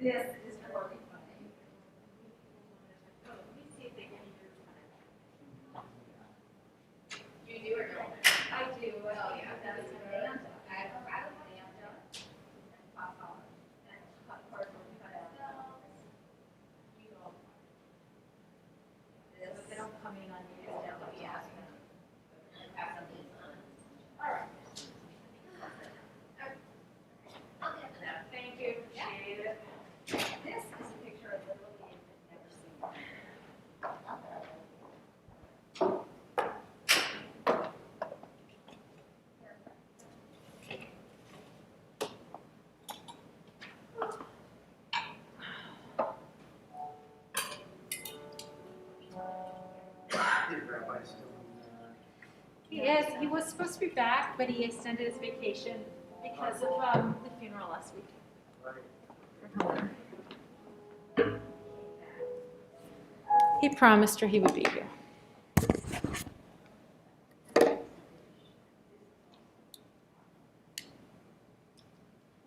This is really funny. You do or don't? I do. Oh, yeah. That is Amanda. I have Amanda. And Papa. And of course, we cut out. You know. This. But they don't come in on you. Yeah. All right. Thank you. Appreciate it. This is a picture of literally never seen. He is. He was supposed to be back, but he extended his vacation because of the funeral last week. He promised her he would be here.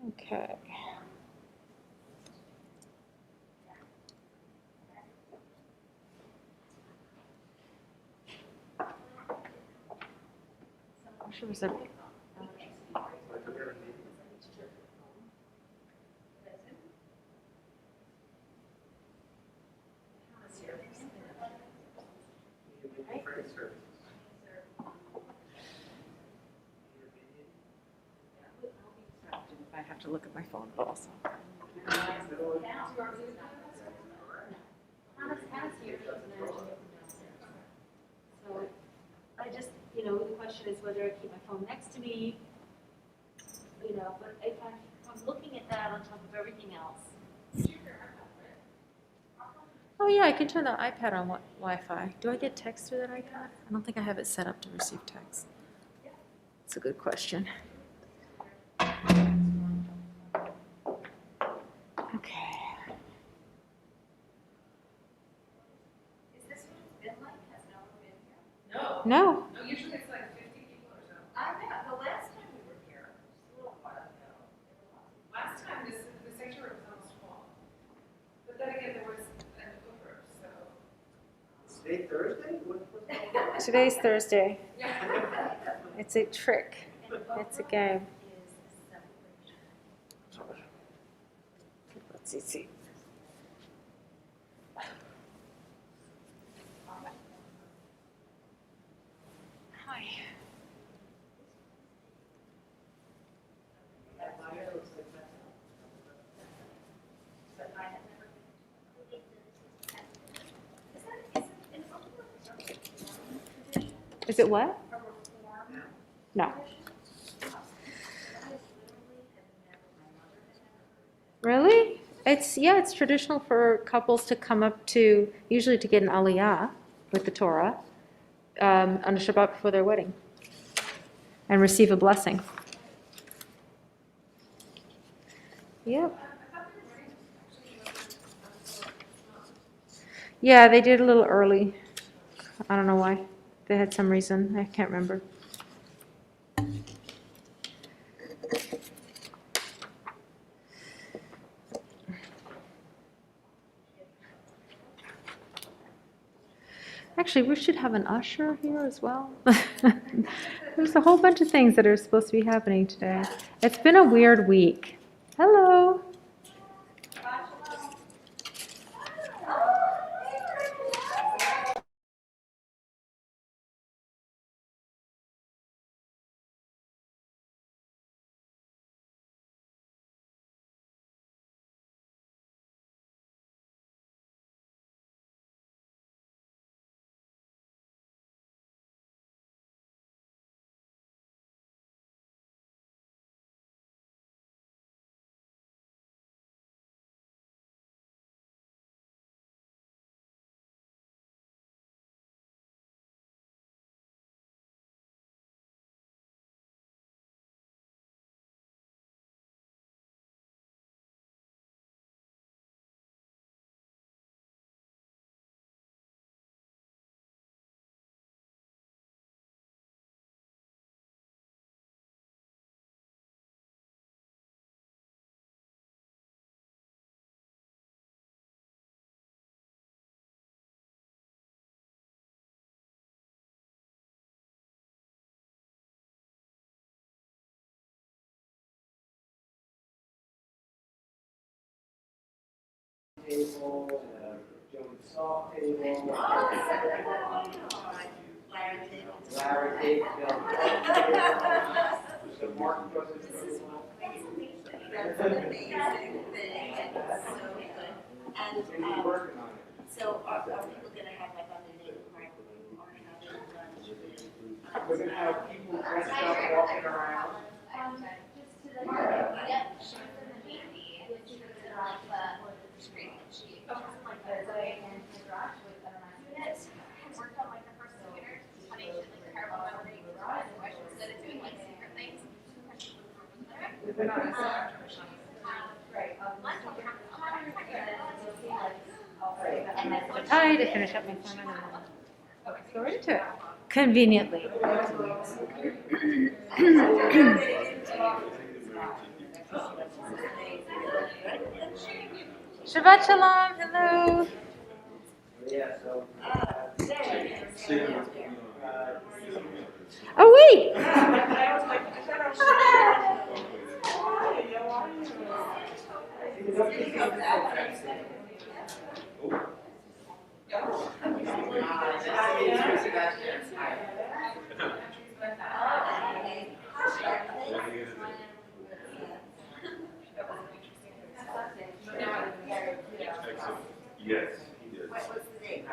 Okay. Sure was a I have to look at my phone also. So I just, the question is whether I keep my phone next to me, but if I'm looking at that on top of everything else. Oh yeah, I can turn the iPad on Wi-Fi. Do I get text through that iPad? I don't think I have it set up to receive text. That's a good question. Okay. Is this what it's been like? Has no one been here? No. No. No, usually it's like 50 people or so. I know. The last time we were here, just a little while ago. Last time the sanctuary was almost full. But then again, there was an Uber, so. Is today Thursday? Today's Thursday. It's a trick. It's a game. Let's see. Hi. Is it what? No. Really? It's traditional for couples to come up to, usually to get an aliyah with the Torah on a Shabbat before their wedding and receive a blessing. Yep. Yeah, they did a little early. I don't know why. They had some reason. I can't remember. Actually, we should have an usher here as well. There's a whole bunch of things that are supposed to be happening today. It's been a weird week. Hello. table, and a Joan Salk table. Larry table. So Mark goes into the room. That's an amazing thing, and it's so good. And He's working on it. so are people gonna have like on the name card or having lunch with? We're gonna have people dressed up walking around. Just to the market, yep, she was in the Navy, and she was in like the street, and she was like the way in the garage with them. Yes, I worked on like the first computer, funny, she had like terrible memory, questions, instead of doing like secret things. Tie to finish up my sermon and then go right into it. Conveniently. Shabbat shalom, hello. Yeah, so. Oh wait. Yes, he did. What's the date?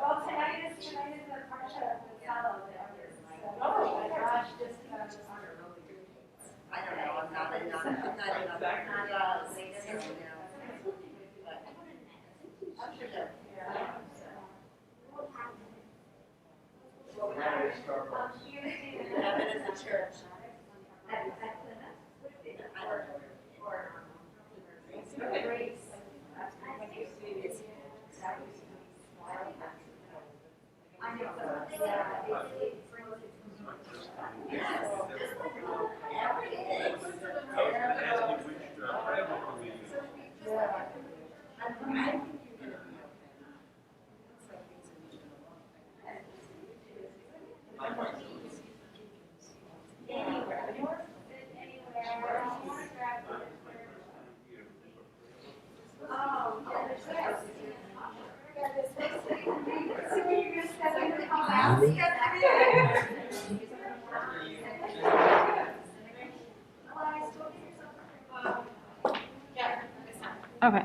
Well, tonight is the parsha of the Sallow. Oh my gosh, just I don't know, I'm not enough. Yeah, I'm sure that. Have it as a church. I don't know. Grace. I know. Okay.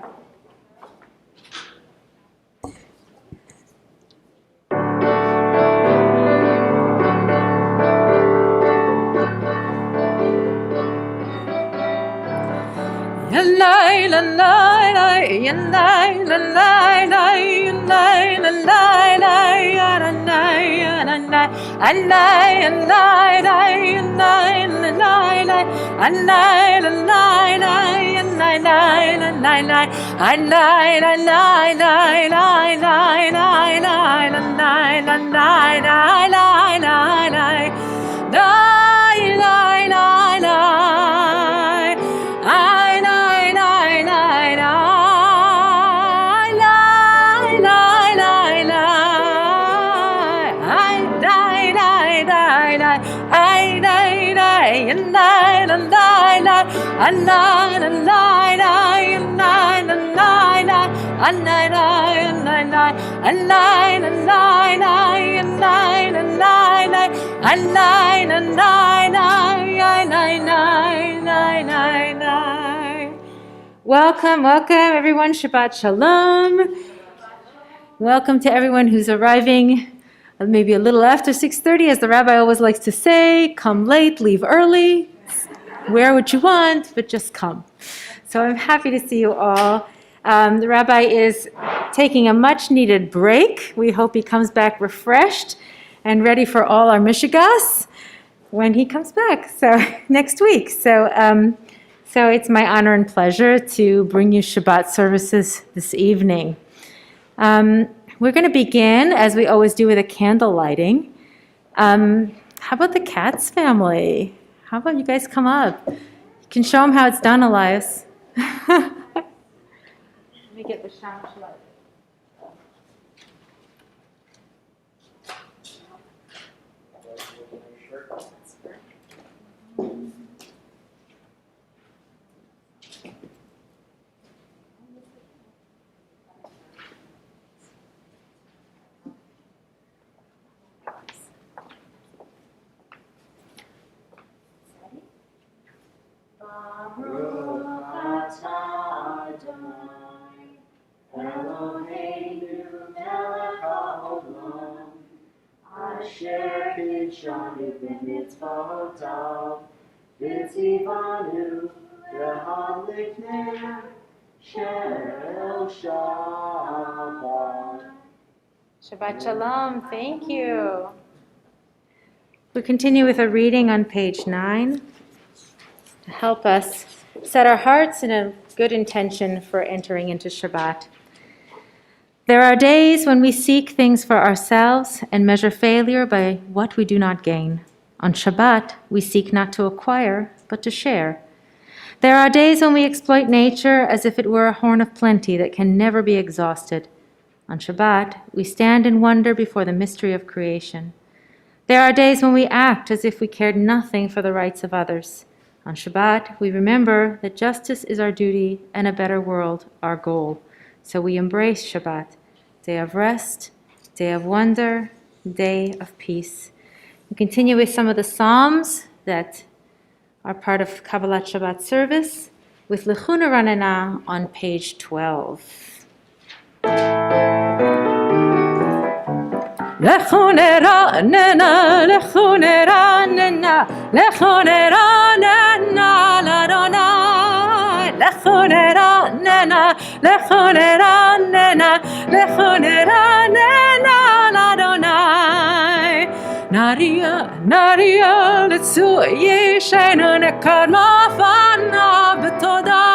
Welcome, welcome everyone. Shabbat shalom. Welcome to everyone who's arriving maybe a little after 6:30, as the rabbi always likes to say. Come late, leave early, wear what you want, but just come. So I'm happy to see you all. The rabbi is taking a much-needed break. We hope he comes back refreshed and ready for all our mishigas when he comes back, so next week. So it's my honor and pleasure to bring you Shabbat services this evening. We're going to begin, as we always do, with a candle lighting. How about the Katz family? How about you guys come up? You can show them how it's done, Elias. Let me get the shamash light. Baruch atah Adonai, Eloheinu melech haolam, asher kidshanu b'mitzvotav, v'tzivanu lehalikneh shel Shabbat. Shabbat Shalom. Thank you. We continue with a reading on page 9 to help us set our hearts in a good intention for entering into Shabbat. There are days when we seek things for ourselves and measure failure by what we do not gain. On Shabbat, we seek not to acquire, but to share. There are days when we exploit nature as if it were a horn of plenty that can never be exhausted. On Shabbat, we stand in wonder before the mystery of creation. There are days when we act as if we cared nothing for the rights of others. On Shabbat, we remember that justice is our duty and a better world our goal. So we embrace Shabbat, day of rest, day of wonder, day of peace. We continue with some of the Psalms that are part of Kabbalat Shabbat service with Lechuna Ranana on page 12. Lechune ranena, lechune ranena, lechune ranena, l'Adonai. Lechune ranena, lechune ranena, lechune ranena, l'Adonai. Naria, naria, letzu yeshenu nekad mafana b'toda.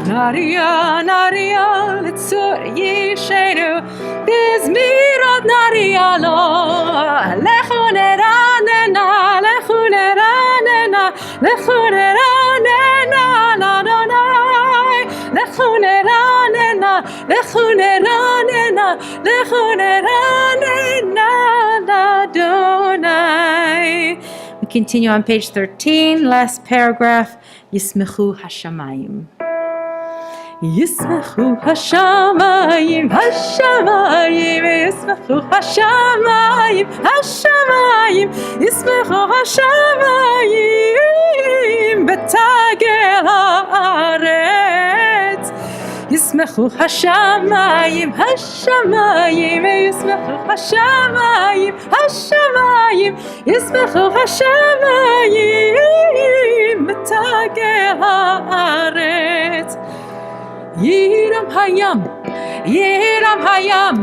Naria, naria, letzu yeshenu bizmirot naria lo. Lechune ranena, lechune ranena, lechune ranena, l'Adonai. Lechune ranena, lechune ranena, lechune ranena, l'Adonai. We continue on page 13, last paragraph, Yismechu Hashamayim. Yismechu Hashamayim, Hashamayim, Yismechu Hashamayim, Hashamayim, Yismechu Hashamayim, Betagel haaretz. Yismechu Hashamayim, Hashamayim, Yismechu Hashamayim, Hashamayim, Yismechu Hashamayim, Betagel haaretz. Yiram hayam, yiram hayam,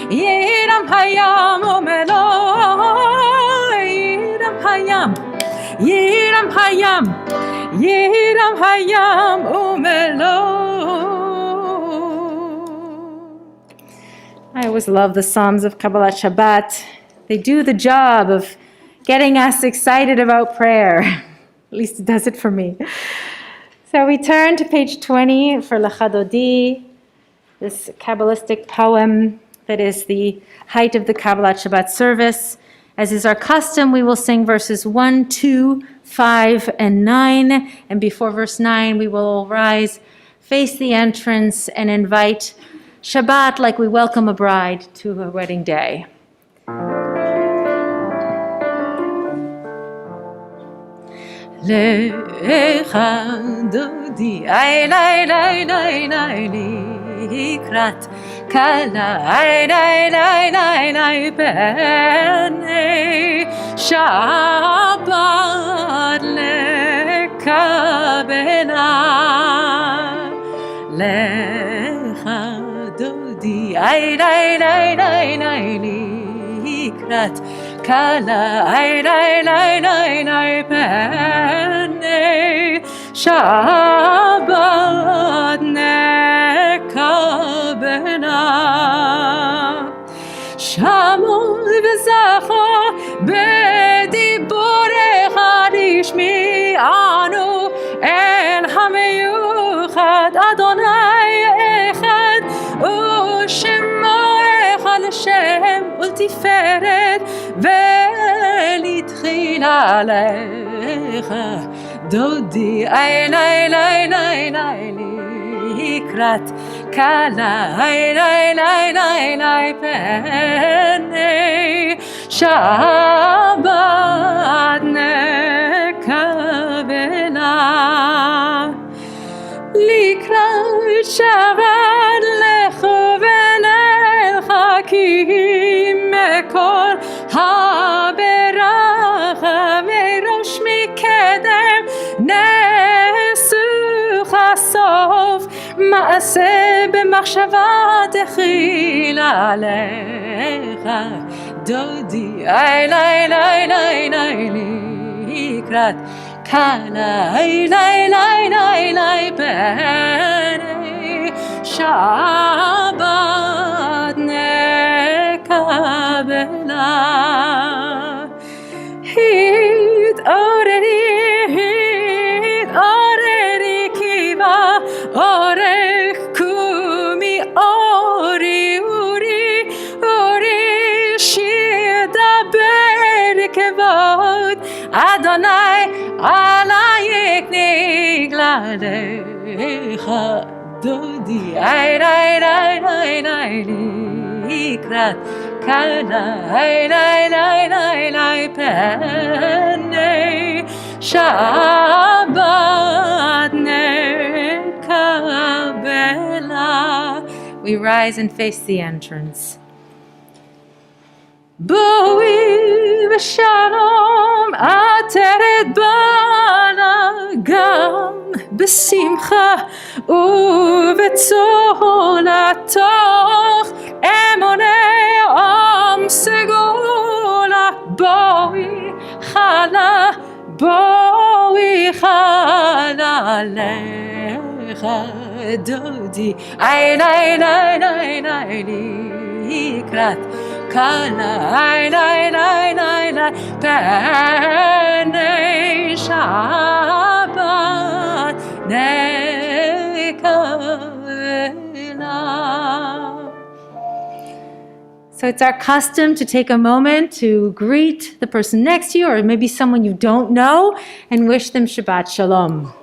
yiram hayam, omelo. Yiram hayam, yiram hayam, yiram hayam, omelo. I always love the Psalms of Kabbalat Shabbat. They do the job of getting us excited about prayer. At least it does it for me. So we turn to page 20 for Lachadodi, this Kabbalistic poem that is the height of the Kabbalat Shabbat service. As is our custom, we will sing verses 1, 2, 5, and 9. And before verse 9, we will all rise, face the entrance, and invite Shabbat like we welcome a bride to her wedding day. Lecha dodi, ay lay lay lay lay likrat kala, ay lay lay lay lay bene Shabbat lekabela. Lecha dodi, ay lay lay lay lay likrat Kala, ay, lay, lay, lay, lay, bene Shabbat nekabena. Shamol v'zacha b'diborecha lishmi'anu el hameyuchad Adonai echad u'shemo echad Hashem ultiferet ולתחילה עליך דודי, איי לי לי לי לי לקראת קלה, איי לי לי לי לי פני שבת נקבלה. Shabbat lechoven elcha ki mekol haberacha merosh mikedem nesu chasov maaseh b'machshava techil alecha dodi ay lay lay lay lay likrat kana ay lay lay lay lay b'nei Shabbat nekabela hit oreri kiva orech kumi ori shidaber kevod Adonai alayek nigladecha dodi ay likrat kana ay penei Shabbat nekabela. We rise and face the entrance. Boi v'shalom ateret bana gam b'simcha uvetzol atoch emonei am segula boi chala lecha dodi ay likrat kana ay penei Shabbat nekabela. So it's our custom to take a moment to greet the person next to you, or maybe someone you don't know, and wish them Shabbat Shalom.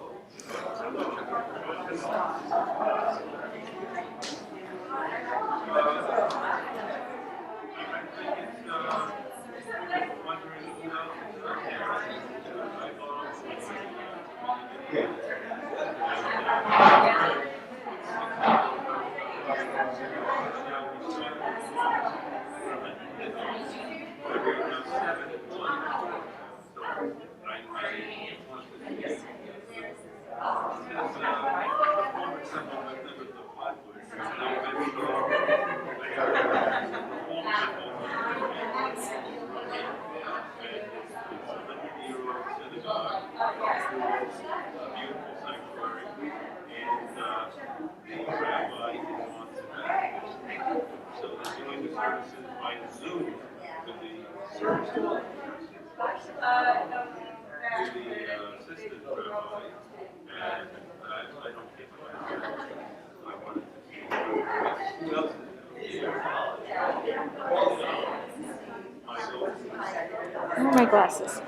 My glasses.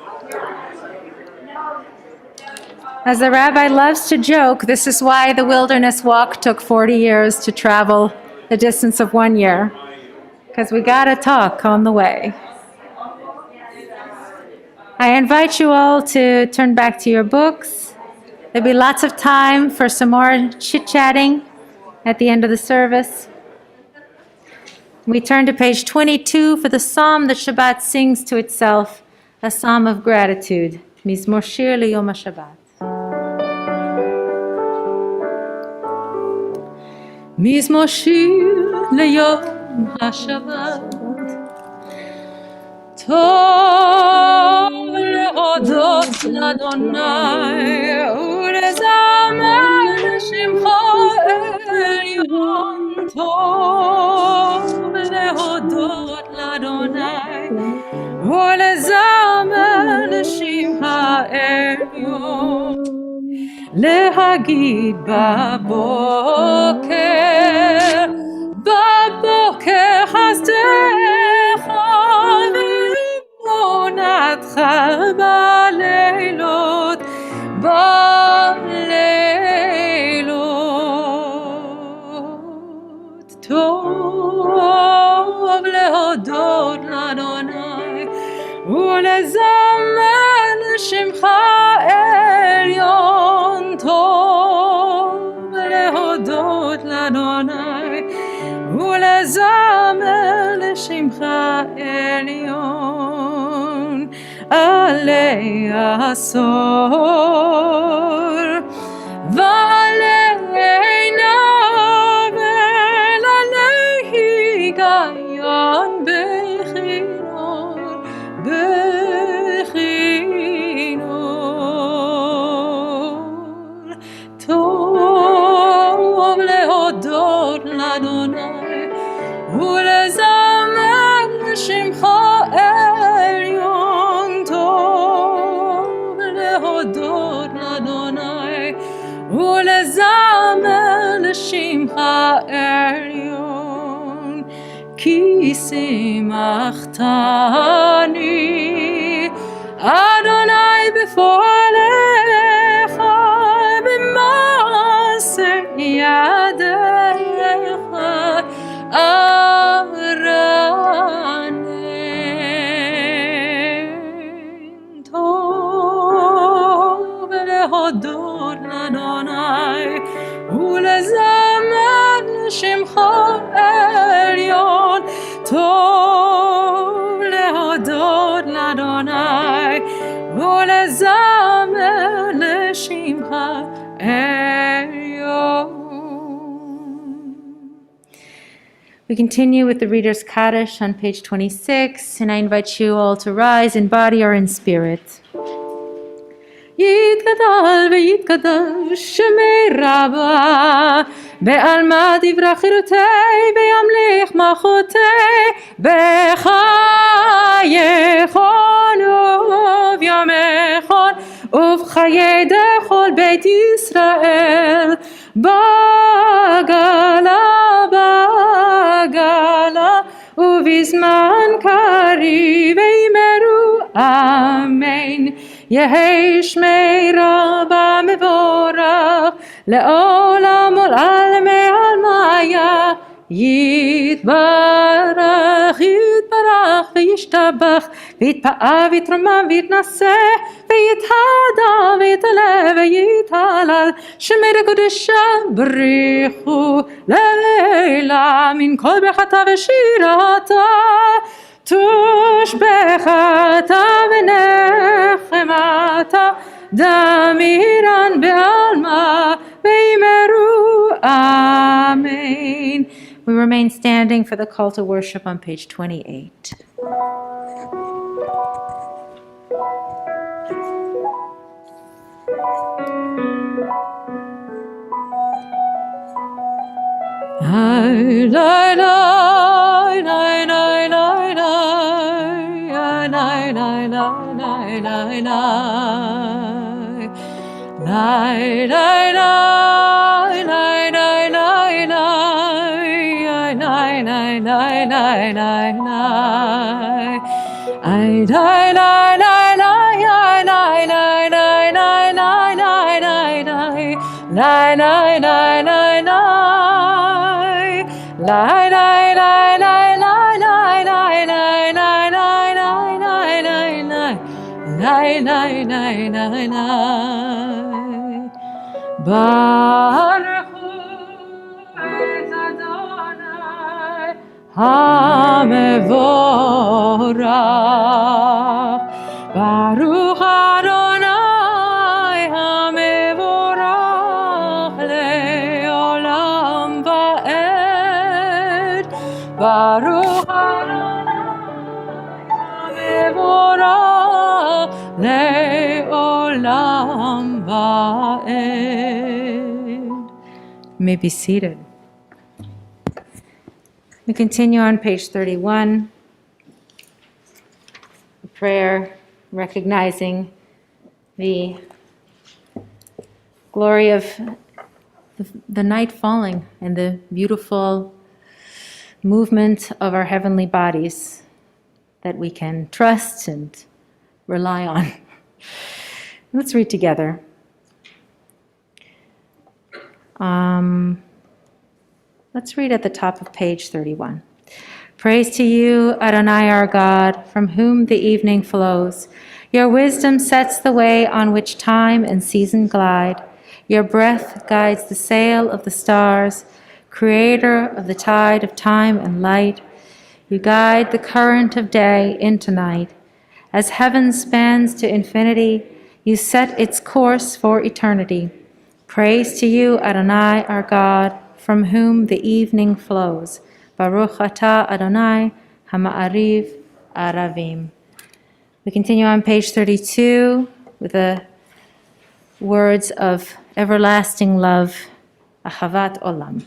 As the rabbi loves to joke, this is why the wilderness walk took 40 years to travel the distance of 1 year, because we got to talk on the way. I invite you all to turn back to your books. There'll be lots of time for some more chit-chatting at the end of the service. We turn to page 22 for the psalm that Shabbat sings to itself, a psalm of gratitude. Mizmor Shir Liyom HaShabbat. Mizmor Shir Liyom HaShabbat. Tov lehodot l'Adonai ulezamer shimcha elyon. Tov lehodot l'Adonai ulezamer shimcha elyon. להגיד בבוקר חסדך ואמונתך בלילות טוב להודות לאדוני ולזמר לשמך עליון טוב להודות asor v'aleina v'alehi gayon bechinor tov lehodot l'Adonai ולזמר לשמך עליון טוב להודות לאדוני ולזמר לשמך עליון כי שימחתני אדוני בפועלך במעשה ידיך ארנן טוב להודות לאדוני ולזמר לשמך עליון טוב להודות לאדוני ולזמר לשמך עליון. We continue with the Reader's Kaddish on page 26, and I invite you all to rise in body or in spirit. יתגדל ויתקדש שמי רבה בעלמא דברי חירותי וימליך מלכותי בחייכון ובימיכון ובחיי דכל בית ישראל בגלה ובזמן קריב אמרו אמן. יהי שמי רבה מבורך לעולם ולעלמי עלמיה יתברך וישתבח ויתפאר ויתרומם ויתנשא ויתהדר ויתעלה ויתהלל שמי לקודשה בריחו לילה מן כל ברכתה ושירתה תושבחתה ונחמתה דמירן בעלמא ואמרו amen. We remain standing for the call to worship on page 28. Baruchu et Adonai HaMevorach Baruch Adonai HaMevorach le'olam va'ed Baruch Adonai HaMevorach le'olam va'ed. You may be seated. We continue on page 31. A prayer recognizing the glory of the night falling and the beautiful movement of our heavenly bodies that we can trust and rely on. Let's read together. Let's read at the top of page 31. Praise to you, Adonai our God, from whom the evening flows. Your wisdom sets the way on which time and season glide. Your breath guides the sail of the stars, creator of the tide of time and light. You guide the current of day into night. As heaven spans to infinity, you set its course for eternity. Praise to you, Adonai, our God, from whom the evening flows. Baruch atah Adonai, hama'ariv aravim. We continue on page 32 with the words of everlasting love, ahavat olam.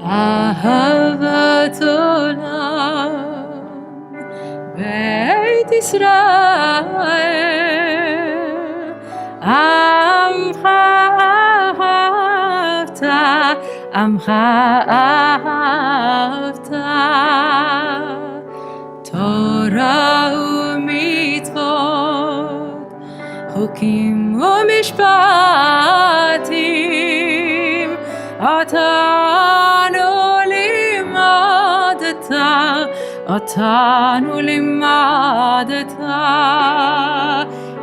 Ahavat olam, Beit Israel, Amcha ahavta, Amcha ahavta, Torah u'mitzvot, Chukim u'mishpatim, Otanu limadta,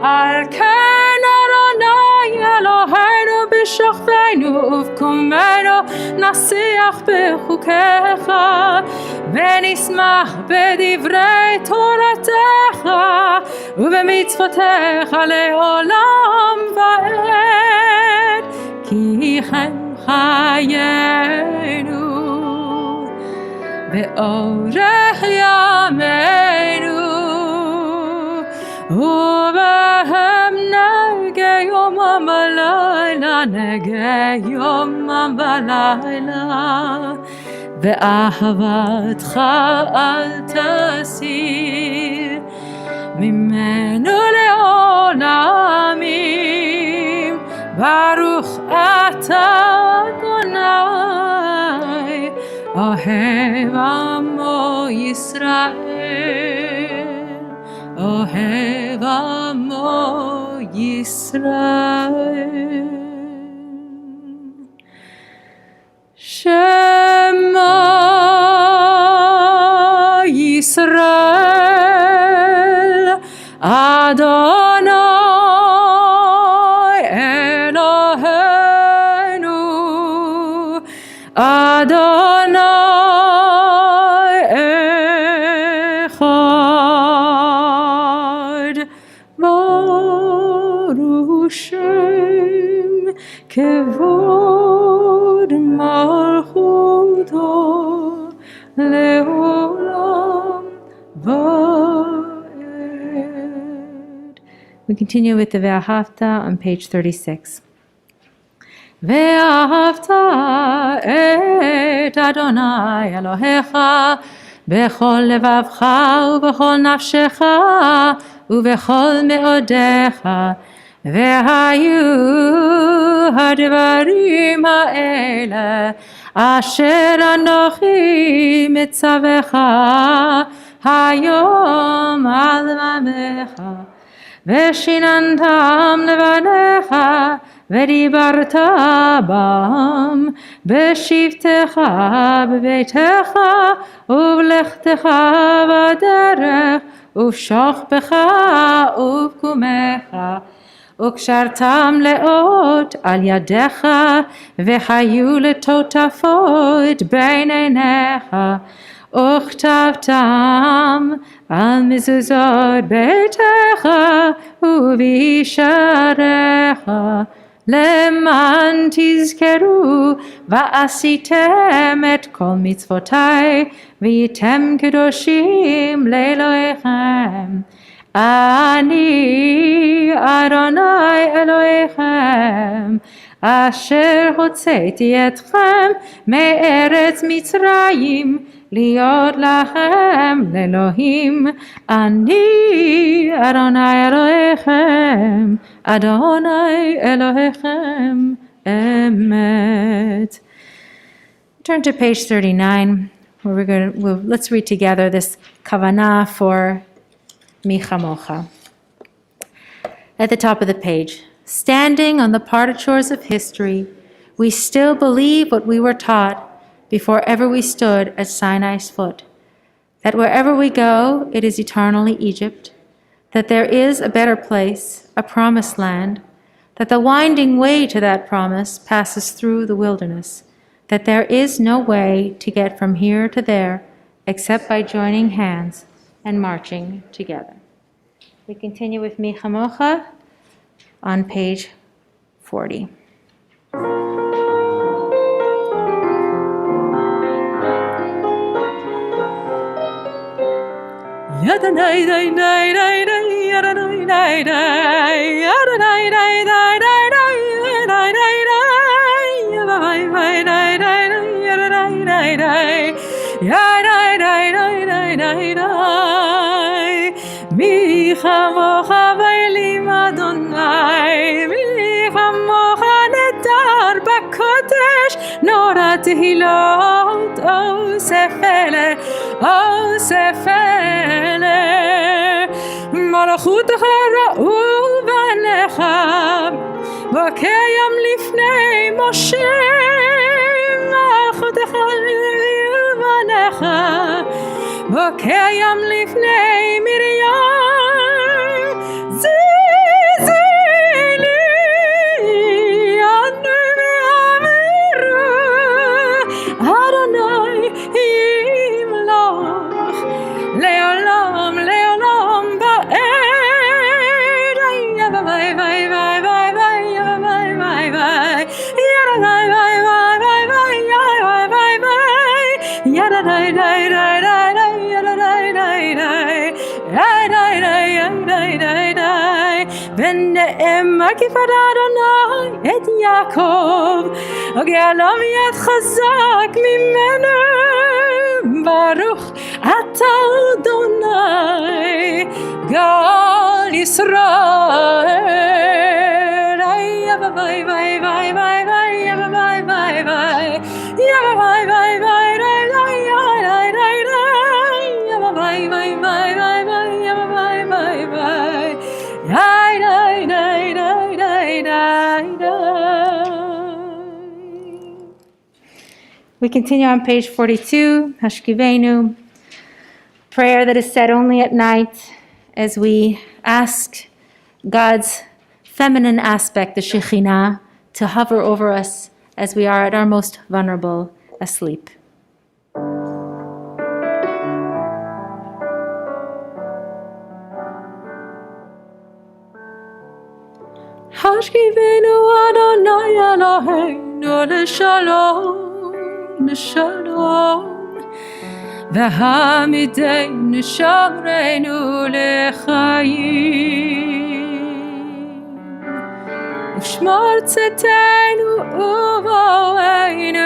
Al ken Adonai Eloheinu b'shachveinu uvkumenu nasiach b'chukecha v'nismach b'divrei toratecha u'b'mitzvotecha le'olam va'ed ki chen chayenu Be'orech yameinu Uvehem nege yomam v'layla Nege yomam v'layla Ve'ahavatcha al tasir Mimenu le'olamim Baruch atah Adonai Ohev amo Yisrael, Ohev amo Yisrael. Shema Yisrael, Adonai Eloheinu, Adonai Echad, Baruch Shem Kevod Malchuto Leolam Vaed. We continue with the Ve'ahavta on page 36. ואהבת את אדוני אלוהיך בכל לבבך ובכל נפשך ובכל מאודיך והיו הדברים האלה אשר אנוכי מצווך היום על ממך ושיננתם לבניך ודיברת בם בשבתך בביתך ובלכתך בדרך ובשוכבך ובקומך וקשרתם לאות על ידיך והיו לטוטפות בין עיניך וכתבתם על מזוזות ביתך ובישעריך למען תזכרו ועשיתם את כל מצוותיי והייתם קדושים לאלוהיכם. אני אדוני אלוהיכם אשר הוצאתי אתכם מארץ מצרים להיות לכם לאלוהים. אני אדוני אלוהיכם, אדוני אלוהיכם אמת. Turn to page 39, where let's read together this kavanah for Mi Chamocha. At the top of the page, standing on the parted shores of history, we still believe what we were taught before ever we stood at Sinai's foot, that wherever we go, it is eternally Egypt, that there is a better place, a promised land, that the winding way to that promise passes through the wilderness, that there is no way to get from here to there except by joining hands and marching together. We continue with Mi Chamocha on page 40. Yadanai dai dai dai dai yadanai dai dai yadanai dai dai dai dai dai dai dai yadanai dai dai dai yadanai dai dai yadanai dai dai dai dai dai mi chamocha v'elim Adonai mi chamocha nedar b'kodesh nora tehilot osefele מלכותך ראו בניך וקיים לפני משה מלכותך ראו בניך וקיים לפני מרים זיזילי אנו ואמרו אדוני ימלוך לעולם לעולם באר ביי ביי ביי ביי ביי ביי ביי ביי ידה ביי ביי ביי ביי ביי ביי ידה די די די די ידה די די די די די די ונאמר כיפת אדוני את יעקב וגאלם יד חזק ממנו ברוך אתה אדוני גאל ישראל ביי ביי ביי ביי ביי ביי ביי ביי ביי ביי ביי We continue on page 42, Hashkivenu, prayer that is said only at night as we ask God's feminine aspect, the Shekhinah, to hover over us as we are at our most vulnerable, asleep. Hashkivenu Adonai Eloheinu l'shalom, l'shalom, v'hamidenu shomreinu l'chayim, ושמור צאתנו ובואנו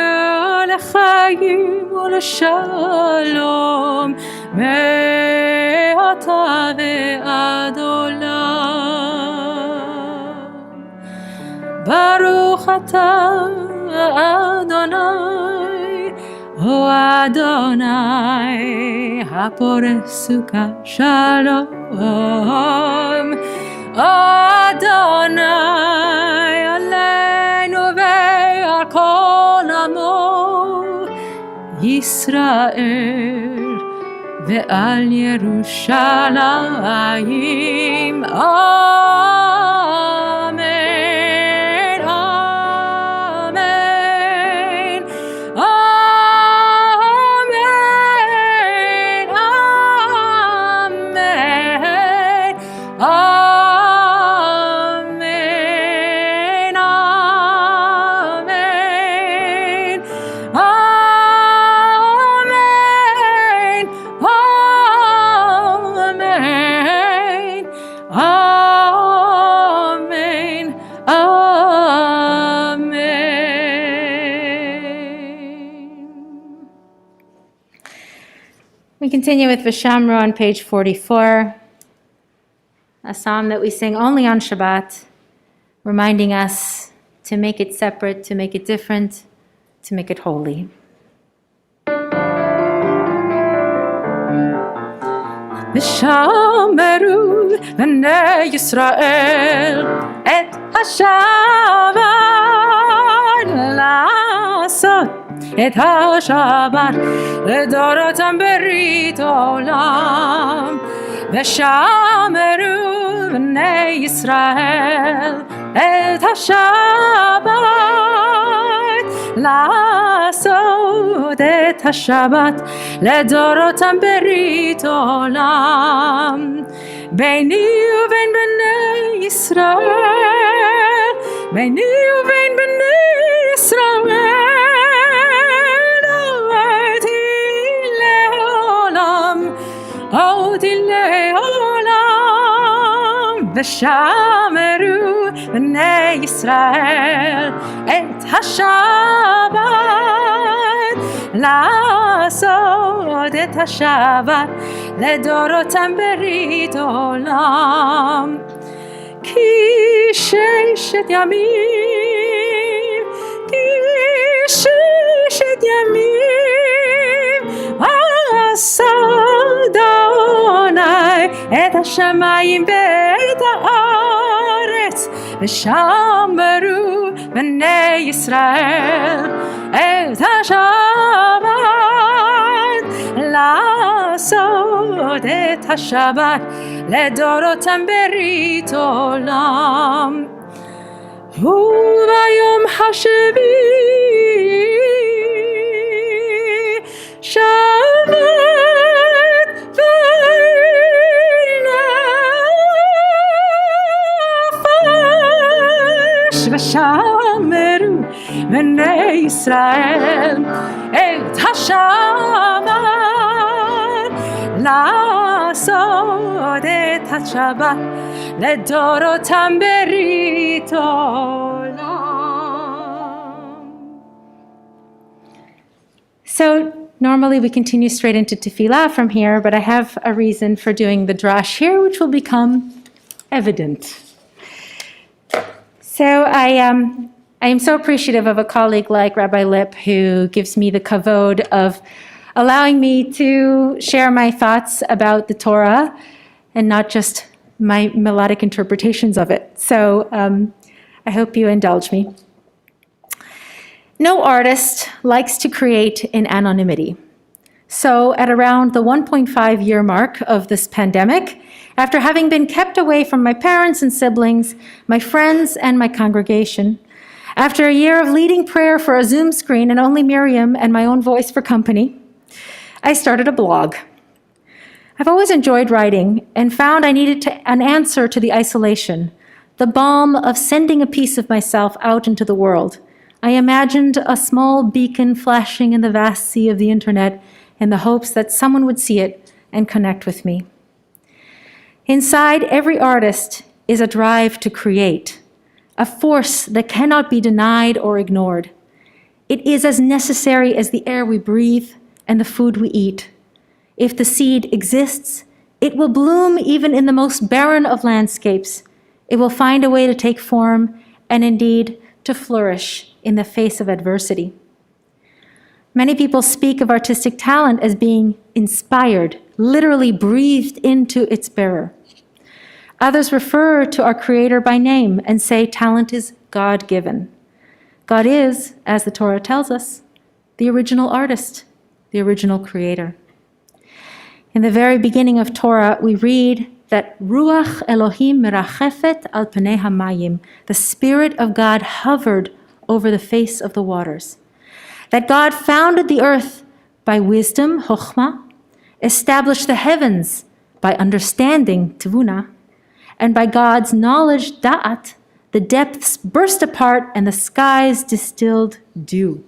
לחיים ולשלום מעתה ועד עולם. ברוך אתה אדוני, או אדוני הפורש סוכה שלום, אדוני עלינו ועל כל עמו ישראל ועל ירושלים, אמן, אמן, אמן, אמן. We continue with Vishamru on page 44, a psalm that we sing only on Shabbat, reminding us to make it separate, to make it different, to make it holy. Vishamru b'nei Yisrael et hashabat לעשות את השבת לדורותם ברית עולם, ושמרו בני ישראל את השבת לעשות את השבת לדורותם ברית עולם. ביני ובין בני ישראל, ביני ובין בני ישראל, אותי לעולם, ושמרו בני ישראל את השבת, לעשות את השבת לדורותם ברית עולם. כי ששת ימים, כי ששת ימים עשה אדוני את השמיים ואת הארץ, ושמרו בני ישראל את השבת, לעשות את השבת לדורותם ברית עולם. וביום השביעי שבת ונפש, ושמרו בני ישראל את השבת, לעשות את השבת לדורותם ברית עולם. So normally we continue straight into tefillah from here, but I have a reason for doing the drash here, which will become evident. So I am so appreciative of a colleague like Rabbi Lipp, who gives me the kavod of allowing me to share my thoughts about the Torah and not just my melodic interpretations of it. So I hope you indulge me. No artist likes to create in anonymity. So at around the 1.5-year mark of this pandemic, after having been kept away from my parents and siblings, my friends and my congregation, after a year of leading prayer for a Zoom screen and only Miriam and my own voice for company, I started a blog. I've always enjoyed writing and found I needed an answer to the isolation, the balm of sending a piece of myself out into the world. I imagined a small beacon flashing in the vast sea of the internet in the hopes that someone would see it and connect with me. Inside every artist is a drive to create, a force that cannot be denied or ignored. It is as necessary as the air we breathe and the food we eat. If the seed exists, it will bloom even in the most barren of landscapes. It will find a way to take form and indeed to flourish in the face of adversity. Many people speak of artistic talent as being inspired, literally breathed into its bearer. Others refer to our Creator by name and say talent is God-given. God is, as the Torah tells us, the original artist, the original creator. In the very beginning of Torah, we read that Ruach Elohim merachefet al pnei hamayim, the Spirit of God hovered over the face of the waters. That God founded the earth by wisdom, chokhmah, established the heavens by understanding, tevuna, and by God's knowledge, da'at, the depths burst apart and the skies distilled dew.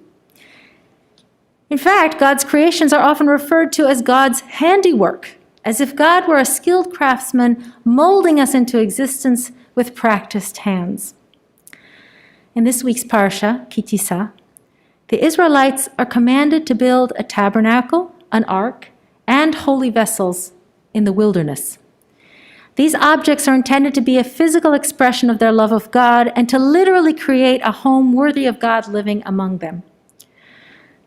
In fact, God's creations are often referred to as God's handiwork, as if God were a skilled craftsman molding us into existence with practiced hands. In this week's parsha, Kitisa, the Israelites are commanded to build a tabernacle, an ark, and holy vessels in the wilderness. These objects are intended to be a physical expression of their love of God and to literally create a home worthy of God living among them.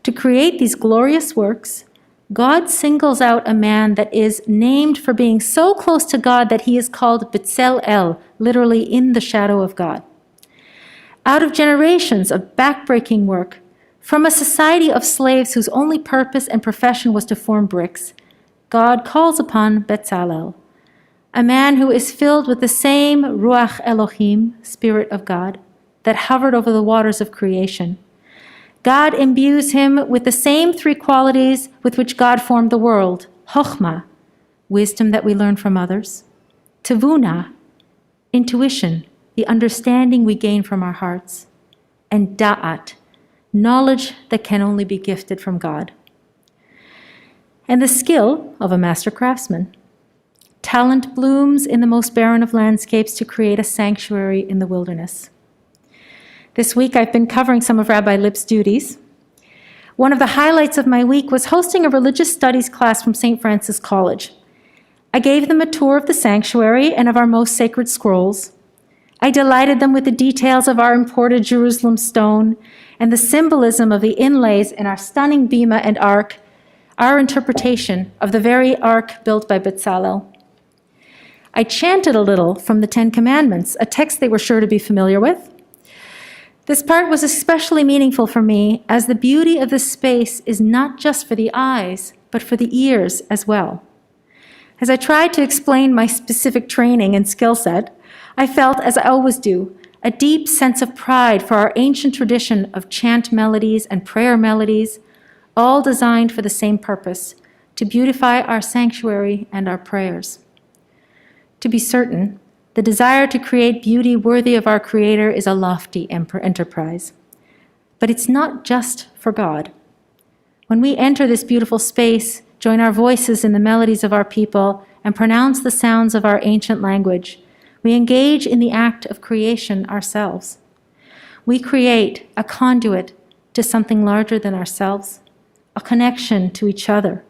To create these glorious works, God singles out a man that is named for being so close to God that he is called B'Tselel El, literally in the shadow of God. Out of generations of backbreaking work, from a society of slaves whose only purpose and profession was to form bricks, God calls upon B'Tselel, a man who is filled with the same Ruach Elohim, Spirit of God, that hovered over the waters of creation, God imbues him with the same three qualities with which God formed the world: chokhmah, wisdom that we learn from others; tevuna, intuition, the understanding we gain from our hearts; and da'at, knowledge that can only be gifted from God. And the skill of a master craftsman. Talent blooms in the most barren of landscapes to create a sanctuary in the wilderness. This week I've been covering some of Rabbi Lipp's duties. One of the highlights of my week was hosting a religious studies class from St. Francis College. I gave them a tour of the sanctuary and of our most sacred scrolls. I delighted them with the details of our imported Jerusalem stone and the symbolism of the inlays in our stunning bima and ark, our interpretation of the very ark built by Bezalel. I chanted a little from the Ten Commandments, a text they were sure to be familiar with. This part was especially meaningful for me, as the beauty of this space is not just for the eyes, but for the ears as well. As I tried to explain my specific training and skill set, I felt, as I always do, a deep sense of pride for our ancient tradition of chant melodies and prayer melodies, all designed for the same purpose: to beautify our sanctuary and our prayers. To be certain, the desire to create beauty worthy of our Creator is a lofty enterprise. But it's not just for God. When we enter this beautiful space, join our voices in the melodies of our people, and pronounce the sounds of our ancient language, we engage in the act of creation ourselves. We create a conduit to something larger than ourselves, a connection to each other,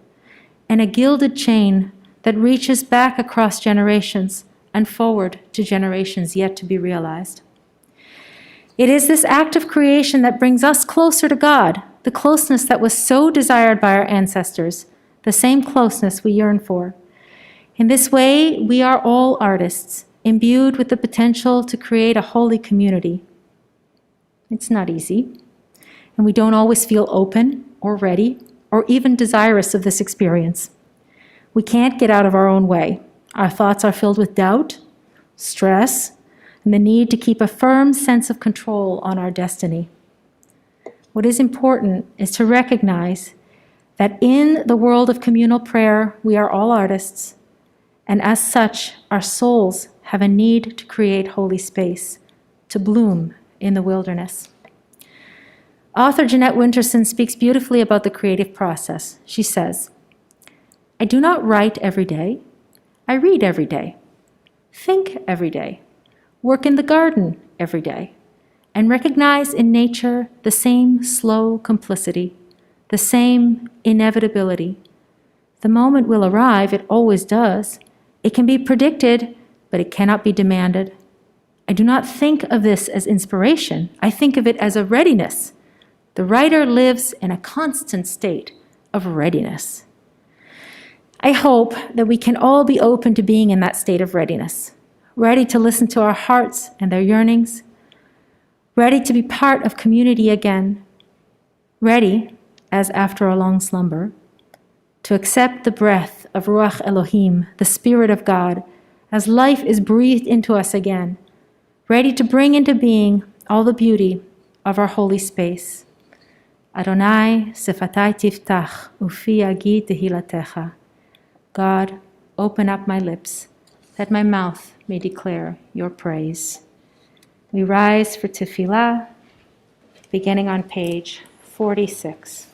and a gilded chain that reaches back across generations and forward to generations yet to be realized. It is this act of creation that brings us closer to God, the closeness that was so desired by our ancestors, the same closeness we yearn for. In this way, we are all artists, imbued with the potential to create a holy community. It's not easy, and we don't always feel open or ready or even desirous of this experience. We can't get out of our own way. Our thoughts are filled with doubt, stress, and the need to keep a firm sense of control on our destiny. What is important is to recognize that in the world of communal prayer, we are all artists, and as such, our souls have a need to create holy space, to bloom in the wilderness. Author Jeanette Winterson speaks beautifully about the creative process. She says, "I do not write every day. I read every day, think every day, work in the garden every day, and recognize in nature the same slow complicity, the same inevitability. The moment will arrive, it always does. It can be predicted, but it cannot be demanded. I do not think of this as inspiration. I think of it as a readiness. The writer lives in a constant state of readiness." I hope that we can all be open to being in that state of readiness, ready to listen to our hearts and their yearnings, ready to be part of community again, ready, as after a long slumber, to accept the breath of Ruach Elohim, the Spirit of God, as life is breathed into us again, ready to bring into being all the beauty of our holy space. Adonai, sefatai tiftach, ufi yagid tehilatecha. God, open up my lips, that my mouth may declare your praise. We rise for tefillah, beginning on page 46.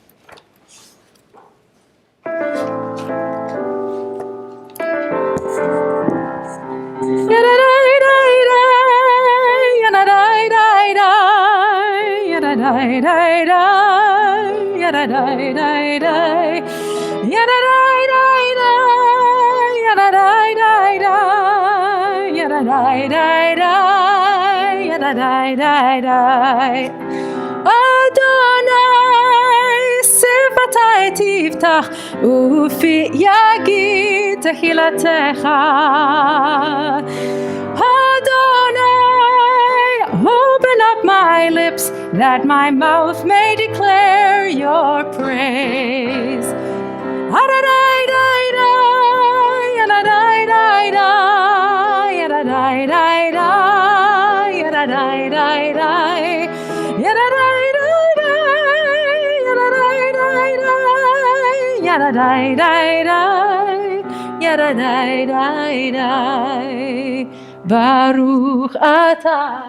Adonai, sefatai tiftach, ufi yagid tehilatecha. Adonai, open up my lips, that my mouth may declare your praise. Adonai, Adonai, Adonai, Adonai, Adonai, yada dai dai dai, yada dai dai dai. Baruch atah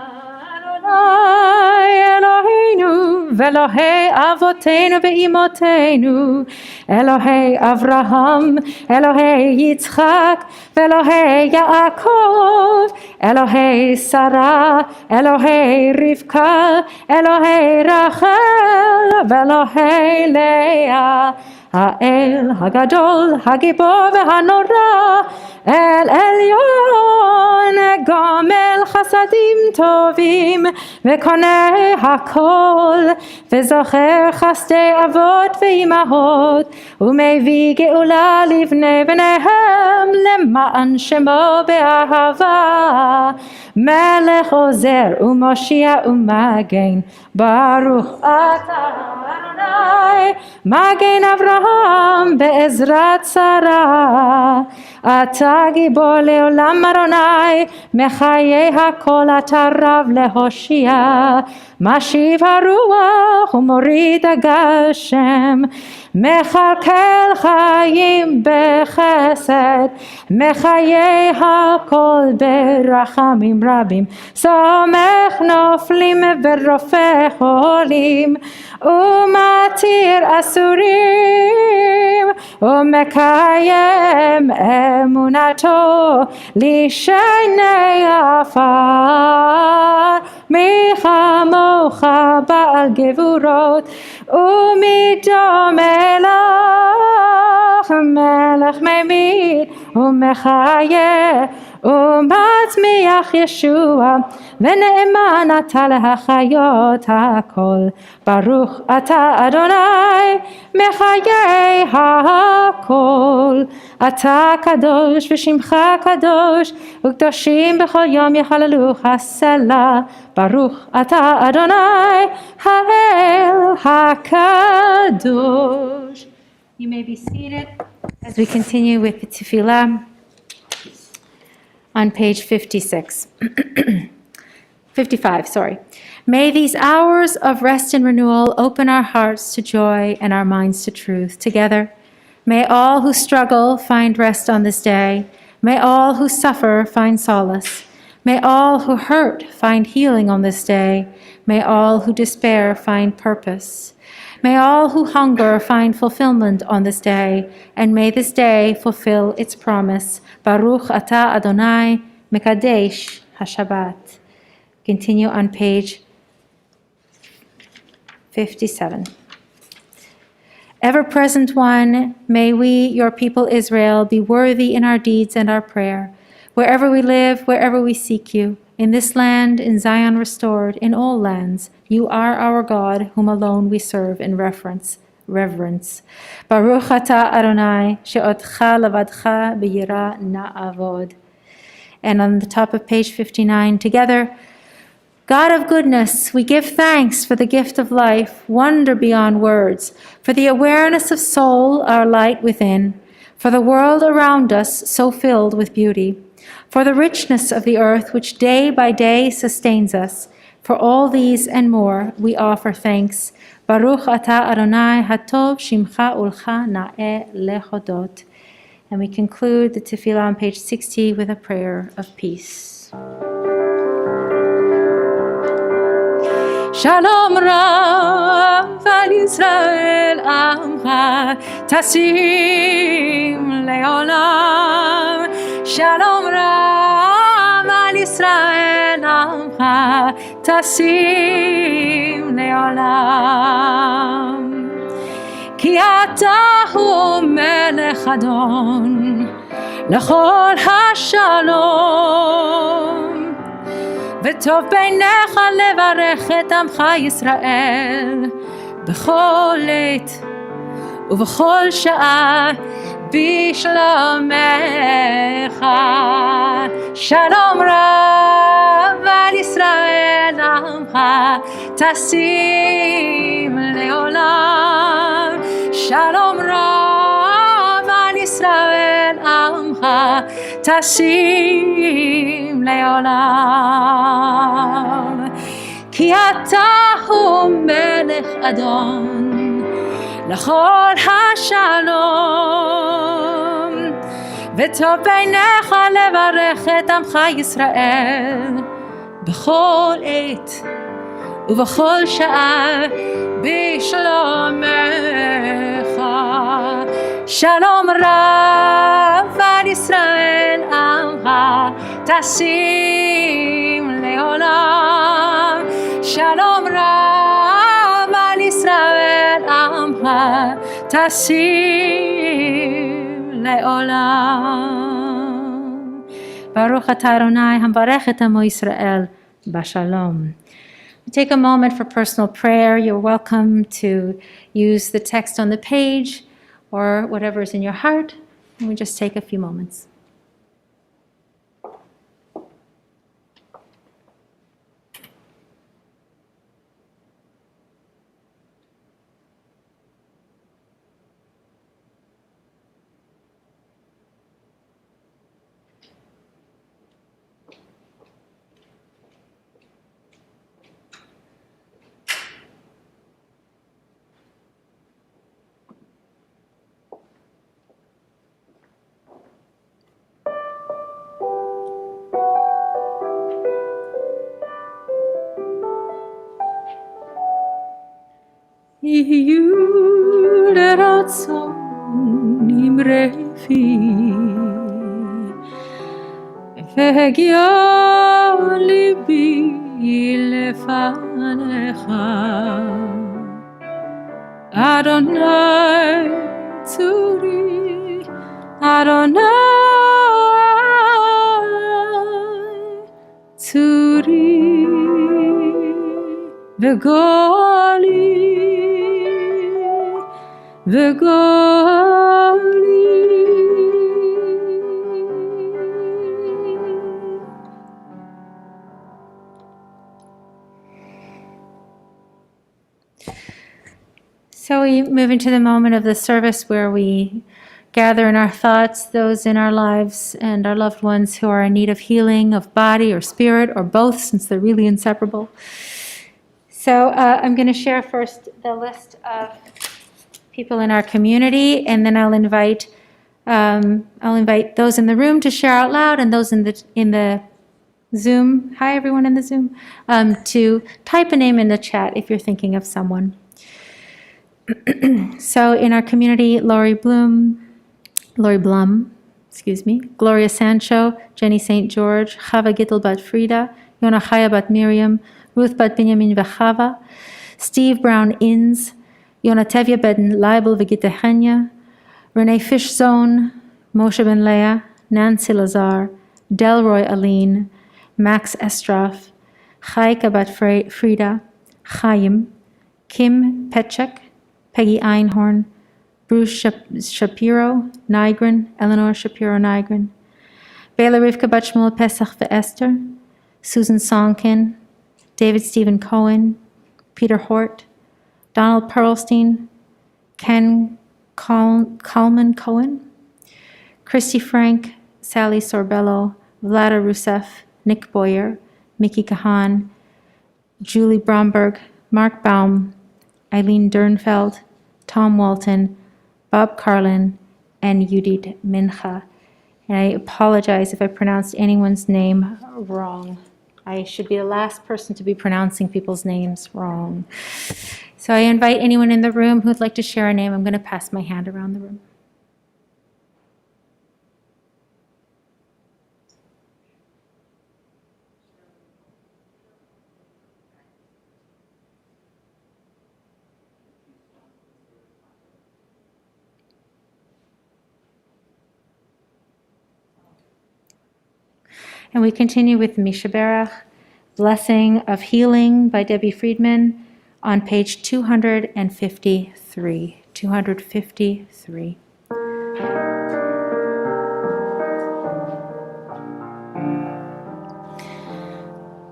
Adonai Eloheinu ve'Elohei avotenu ve'imotenu, Elohei Avraham, Elohei Yitzchak, ve'Elohei Yaakov, Elohei Sarah, Elohei Rivka, Elohei Rachel, ve'Elohei Leah. האל הגדול, הגיבור והנורא, אל עליון, גומל חסדים טובים, וקונה הכל, וזוכר חסדי אבות ואימהות, ומביא גאולה לבני בניהם, למען שמו באהבה. מלך עוזר ומושיע ומגן, ברוך אתה אדוני, מגן אברהם בעזרת שרה. אתה גיבור לעולם אדוני, מחיי הכל אתה רב להושיע. משיב הרוח ומוריד הגשם, מכלכל חיים בחסד, מחיי הכל ברחמים רבים. סומך נופלים ורופא חולים, ומתיר אסורים, ומקיים אמונתו לשני עפר. מי כמוך בעל גבורות ומדום מלך, מלך ממית ומחיה ומצמיח ישוע, ונאמן אתה להחיות הכל. ברוך אתה אדוני מחיי הכל. אתה קדוש ושמך קדוש, וקדושים בכל יום יחללוך הסלע. ברוך אתה אדוני האל הקדוש. You may be seated as we continue with the tefillah on page 55, sorry. May these hours of rest and renewal open our hearts to joy and our minds to truth. Together, may all who struggle find rest on this day. May all who suffer find solace. May all who hurt find healing on this day. May all who despair find purpose. May all who hunger find fulfillment on this day, and may this day fulfill its promise. Baruch atah Adonai Mekadesh HaShabbat. Continue on page 57. Ever-present one, may we, your people Israel, be worthy in our deeds and our prayer. Wherever we live, wherever we seek you, in this land, in Zion restored, in all lands, you are our God, whom alone we serve in reverence. Baruch atah Adonai, she'otcha lavadcha b'yira na'avod. And on the top of page 59, together, God of goodness, we give thanks for the gift of life, wonder beyond words, for the awareness of soul, our light within, for the world around us so filled with beauty, for the richness of the earth which day by day sustains us. For all these and more we offer thanks. Baruch atah Adonai hatov shimcha ulcha na'eh lechodot. And we conclude the tefillah on page 60 with a prayer of peace. Shalom Rav al Yisrael Amcha Tasim Leolam. Shalom Rav al Yisrael Amcha Tasim Leolam. Ki ata hu melech adon lechol hashalom. וטוב בעיניך לברך את עמך ישראל בכל עת ובכל שעה בשלומך. שלום רב על ישראל עמך תשים לעולם. שלום רב על ישראל עמך תשים לעולם. כי אתה הוא מלך אדון לכל השלום. וטוב בעיניך לברך את עמך ישראל בכל עת ובכל שעה בשלומך. שלום רב על ישראל עמך תשים לעולם. שלום רב על ישראל עמך תשים לעולם. ברוך אתה אדוני המברך את עמו ישראל בשלום. Take a moment for personal prayer. You're welcome to use the text on the page or whatever is in your heart. And we just take a few moments. יהיו לרצון נמרי פי והגיע ליבי לפניך. אדוני צורי, אדוני צורי וגואלי וגואלי. So we move into the moment of the service where we gather in our thoughts those in our lives and our loved ones who are in need of healing of body or spirit or both, since they're really inseparable. So I'm going to share first the list of people in our community, and then I'll invite those in the room to share out loud, and those in the Zoom. Hi, everyone in the Zoom. To type a name in the chat if you're thinking of someone. So in our community, Lori Blum, Gloria Sancho, Jenny St. George, Chava Gittel bat Frida, Yona Chaya bat Miriam, Ruth bat Binyamin v'Chava, Steve Brown Inns, Yona Tevye ben Leibel v'Gitehenya, Renee Fishzone, Moshe ben Leah, Nancy Lazar, Delroy Aline, Max Estraf, Chaika bat Frida, Chaim, Kim Petchek, Peggy Einhorn, Bruce Shapiro Nygren, Eleanor Shapiro Nygren, Bela Rivka bat Shmuel Pesach ve'Esther, Susan Sonkin, David Stephen Cohen, Peter Hort, Donald Perlstein, Ken Coleman Cohen, Christy Frank, Sally Sorbello, Vlada Rusev, Nick Boyer, Mickey Kahan, Julie Bromberg, Mark Baum, Eileen Dernfeld, Tom Walton, Bob Carlin, and Judith Mincha. And I apologize if I pronounced anyone's name wrong. I should be the last person to be pronouncing people's names wrong. So I invite anyone in the room who'd like to share a name. I'm going to pass my hand around the room. And we continue with Misha Berach, Blessing of Healing by Debbie Friedman on page 253. 253.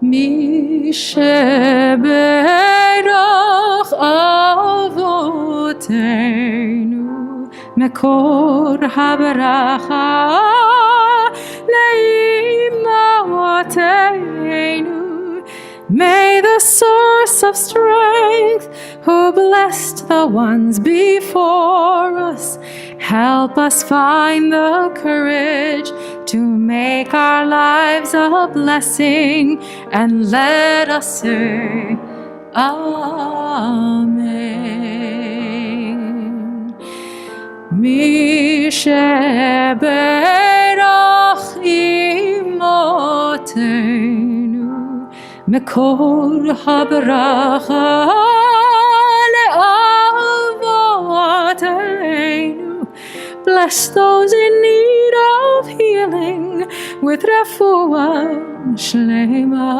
Misha Berach Avotenu Mekor HaBeracha May the source of strength who blessed the ones before us. Help us find the courage to make our lives a blessing, and let us say, Amen. Mi sheberach imotenu mekol habracha le'avotenu. Bless those in need of healing with refuah shlema,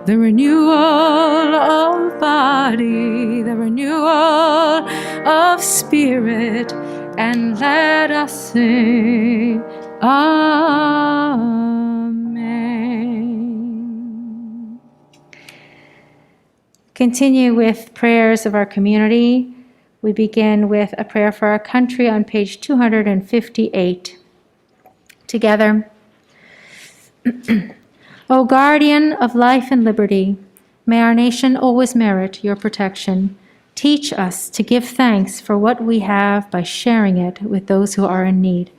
the renewal of body, the renewal of spirit, and let us say, Amen. Continue with prayers of our community. We begin with a prayer for our country on page 258. Together. O guardian of life and liberty, may our nation always merit your protection. Teach us to give thanks for what we have by sharing it with those who are in need.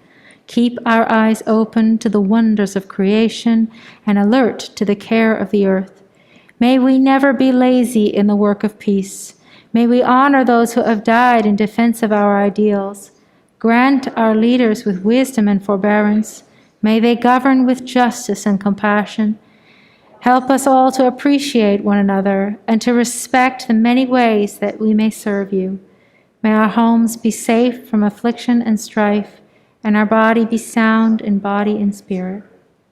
Keep our eyes open to the wonders of creation and alert to the care of the earth. May we never be lazy in the work of peace. May we honor those who have died in defense of our ideals. Grant our leaders with wisdom and forbearance. May they govern with justice and compassion. Help us all to appreciate one another and to respect the many ways that we may serve you. May our homes be safe from affliction and strife, and our body be sound in body and spirit.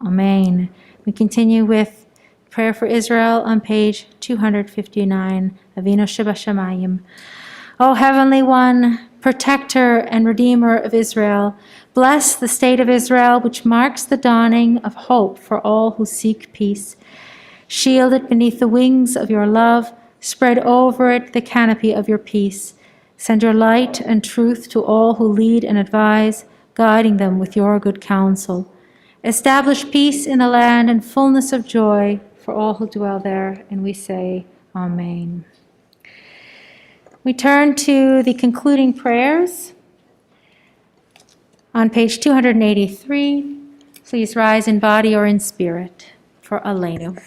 Amen. We continue with prayer for Israel on page 259, Avinu Shebashamayim. O Heavenly One, Protector and Redeemer of Israel, bless the state of Israel, which marks the dawning of hope for all who seek peace. Shield it beneath the wings of your love. Spread over it the canopy of your peace. Send your light and truth to all who lead and advise, guiding them with your good counsel. Establish peace in the land and fullness of joy for all who dwell there, and we say, Amen. We turn to the concluding prayers. On page 283, please rise in body or in spirit for Aleinu.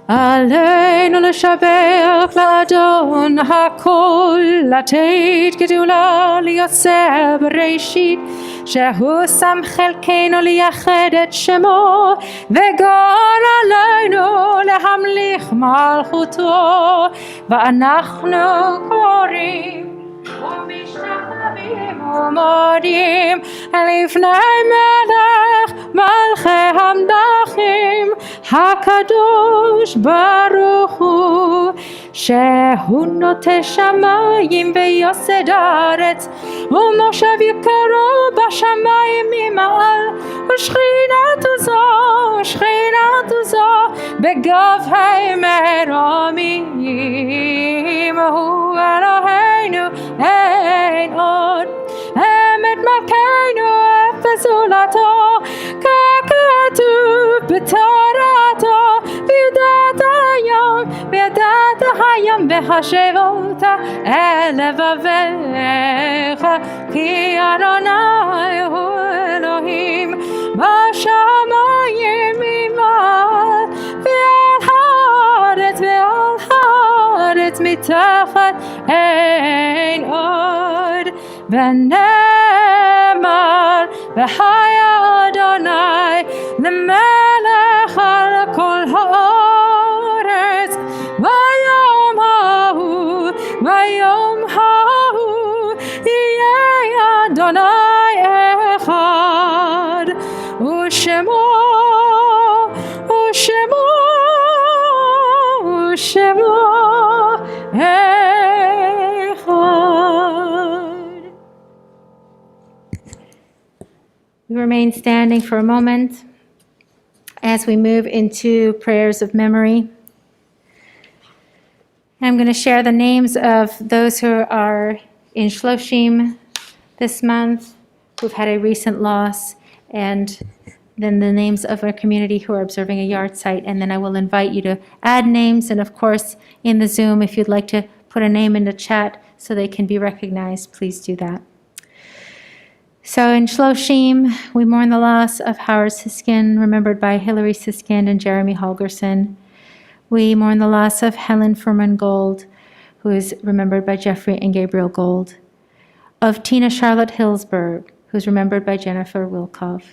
Aleinu l'shabeach la'adon ha'kol, לתת גדולה ליוצר בראשית, שהוא שם חלקנו לייחד את שמו, וגאל עלינו להמליך מלכותו, ואנחנו קוראים ומשתחווים ומודים לפני מלך מלכי המלכים הקדוש ברוך הוא, שהוא נוטה שמיים ויוסד ארץ, ומושב יקרו בשמיים ממעל, ושכינתו זו בגבהי מרומים, הוא אלוהינו אין עוד, אמת מלכנו אפס זולתו, ככתוב בתורתו, וידעת היום והשבות אל לבביך, כי אדוני הוא אלוהים בשמיים ממעל, ועל הארץ מתחת אין עוד. ונאמר והיה אדוני למלך על כל הארץ, ביום ההוא יהיה אדוני אחד, ושמו אחד. We remain standing for a moment as we move into prayers of memory. I'm going to share the names of those who are in Shloshim this month, who've had a recent loss, and then the names of our community who are observing a yard site, and then I will invite you to add names, and of course, in the Zoom, if you'd like to put a name in the chat so they can be recognized, please do that. So in Shloshim, we mourn the loss of Howard Siskin, remembered by Hillary Siskin and Jeremy Holgerson. We mourn the loss of Helen Furman Gold, who is remembered by Jeffrey and Gabriel Gold. Of Tina Charlotte Hillsberg, who is remembered by Jennifer Wilkoff.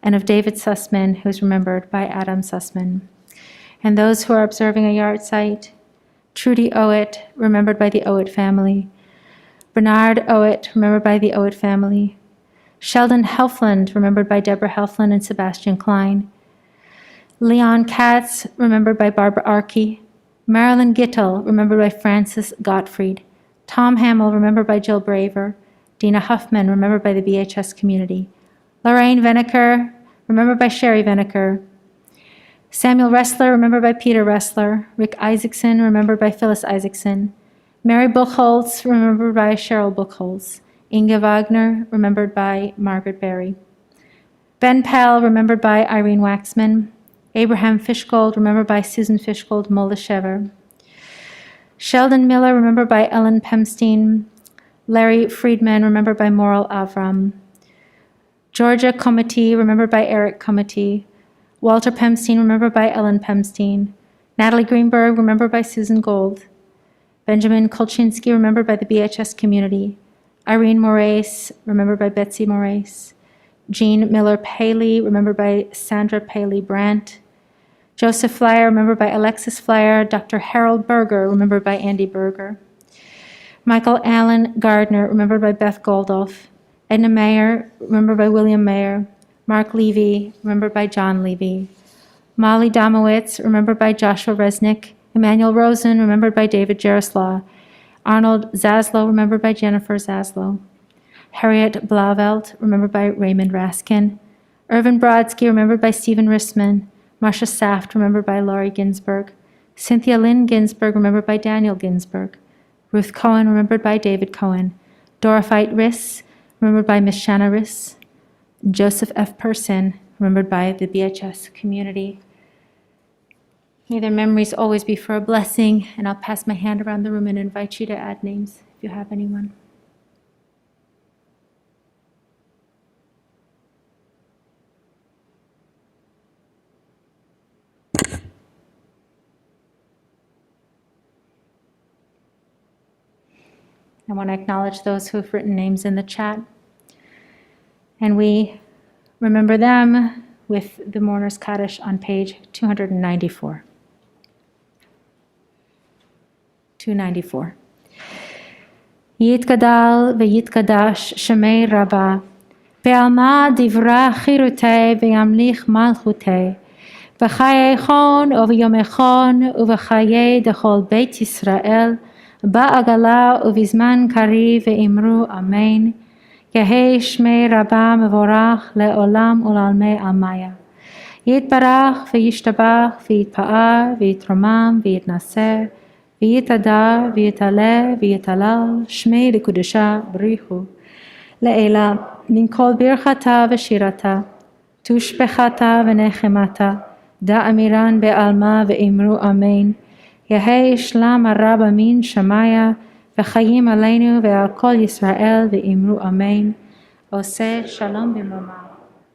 And of David Sussman, who is remembered by Adam Sussman. And those who are observing a yard site, Trudy Owett, remembered by the Owett family. Bernard Owett, remembered by the Owett family. Sheldon Helfland, remembered by Deborah Helfland and Sebastian Klein. Leon Katz, remembered by Barbara Arkey. Marilyn Gittel, remembered by Francis Gottfried. Tom Hamill, remembered by Jill Braver. Dina Huffman, remembered by the BHS community. Lorraine Veneker, remembered by Sherry Veneker. Samuel Ressler, remembered by Peter Ressler. Rick Isaacson, remembered by Phyllis Isaacson. Mary Buchholz, remembered by Cheryl Buchholz. Inga Wagner, remembered by Margaret Berry. Ben Pell, remembered by Irene Waxman. Abraham Fishgold, remembered by Susan Fishgold Moldeshever. Sheldon Miller, remembered by Ellen Pemstein. Larry Friedman, remembered by Moral Avram. Georgia Comity, remembered by Eric Comity. Walter Pemstein, remembered by Ellen Pemstein. Natalie Greenberg, remembered by Susan Gold. Benjamin Kolchinsky, remembered by the BHS community. Irene Moraes, remembered by Betsy Moraes. Jean Miller Paley, remembered by Sandra Paley Brandt. Joseph Flyer, remembered by Alexis Flyer. Dr. Harold Berger, remembered by Andy Berger. Michael Allen Gardner, remembered by Beth Goldolf. Edna Mayer, remembered by William Mayer. Mark Levy, remembered by John Levy. Molly Domowitz, remembered by Joshua Resnick. Emmanuel Rosen, remembered by David Jarislaw. Arnold Zaslow, remembered by Jennifer Zaslow. Harriet Blauvelt, remembered by Raymond Raskin. Irvin Brodsky, remembered by Stephen Rissman. Marcia Saft, remembered by Laurie Ginsberg. Cynthia Lynn Ginsberg, remembered by Daniel Ginsberg. Ruth Cohen, remembered by David Cohen. Dora Feit Riss, remembered by Miss Shanna Riss. Joseph F. Person, remembered by the BHS community. May their memories always be for a blessing, and I'll pass my hand around the room and invite you to add names if you have anyone. I want to acknowledge those who have written names in the chat. And we remember them with the Mourner's Kaddish on page 294. 294. Yitgadal v'yitgadash shemei Rabba, be'alma divra chirutei v'yamlich malchutei, v'chayei uv'yomechon uv'chayei dechol Beit Yisrael, ba'agala uvizman kari ve'imru amen, Yehei shmei Rabba mevorach le'olam ulalmei amaya. Yitbarach v'yishtabach v'yitpa'ar v'yitromam v'yitnaser v'yitadar v'yitaleh v'yitalal shmei l'kudusha b'richu le'ela min kol birchata v'shirata tushbechata v'nechemata da'amiran be'alma ve'imru amen. Yehei shlam harab min shamaya v'chayim aleinu ve'al kol Yisrael ve'imru amen. Oseh shalom b'moma